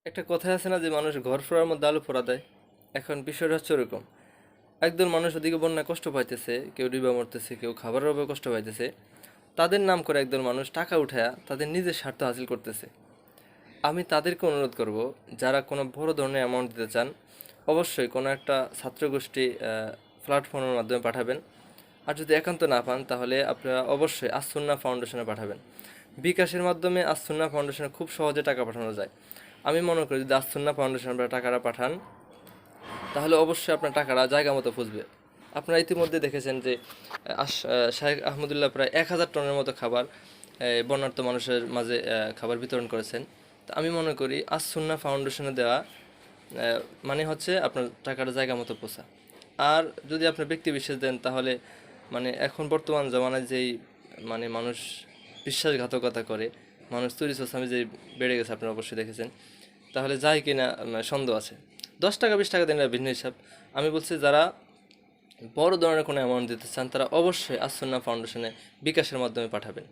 একটা কথা আছে না যে মানুষ ঘর ফোড়ার মধ্যে আলু ফোড়া দেয়। এখন বিষয়টা হচ্ছে ওরকম। একদল মানুষ ওদিকে বন্যায় কষ্ট পাইতেছে, কেউ ডুবে মরতেছে, কেউ খাবারের অভাবে কষ্ট পাইতেছে। তাদের নাম করে একদল মানুষ টাকা উঠায়া তাদের নিজের স্বার্থ হাসিল করতেছে। আমি তাদেরকে অনুরোধ করব, যারা কোনো বড় ধরনের অ্যামাউন্ট দিতে চান, অবশ্যই কোনো একটা ছাত্রগোষ্ঠী প্ল্যাটফর্মের মাধ্যমে পাঠাবেন। আর যদি একান্ত না পান তাহলে আপনারা অবশ্যই আসুন্না ফাউন্ডেশনে পাঠাবেন। বিকাশের মাধ্যমে আসুন্না ফাউন্ডেশনে খুব সহজে টাকা পাঠানো যায়। আমি মনে করি যদি আসুন্না ফাউন্ডেশনে আপনারা টাকাটা পাঠান তাহলে অবশ্যই আপনার টাকাটা জায়গা মতো পুষবে। আপনারা ইতিমধ্যে দেখেছেন যে শাহেখ আহমদুল্লাহ প্রায় 1000 টনের মতো খাবার বন্যার্ত মানুষের মাঝে খাবার বিতরণ করেছেন। তো আমি মনে করি সুন্নাহ ফাউন্ডেশনে দেওয়া মানে হচ্ছে আপনার টাকাটা জায়গা মতো পোষা। আর যদি আপনি ব্যক্তি বিশেষ দেন তাহলে মানে এখন বর্তমান জমানায় যেই মানে মানুষ বিশ্বাসঘাতকতা করে, মানুষ চুরি চামারি যেই বেড়ে গেছে আপনারা অবশ্যই দেখেছেন, তাহলে যায় কিনা সন্দেহ আছে। 10 টাকা 20 টাকা দিন ভিন্ন হিসাব। আমি বলছি যারা বড় ধরনের কোনো অ্যামাউন্ট দিতে চান তারা অবশ্যই আসুন্নাহ ফাউন্ডেশনে বিকাশের মাধ্যমে পাঠাবেন।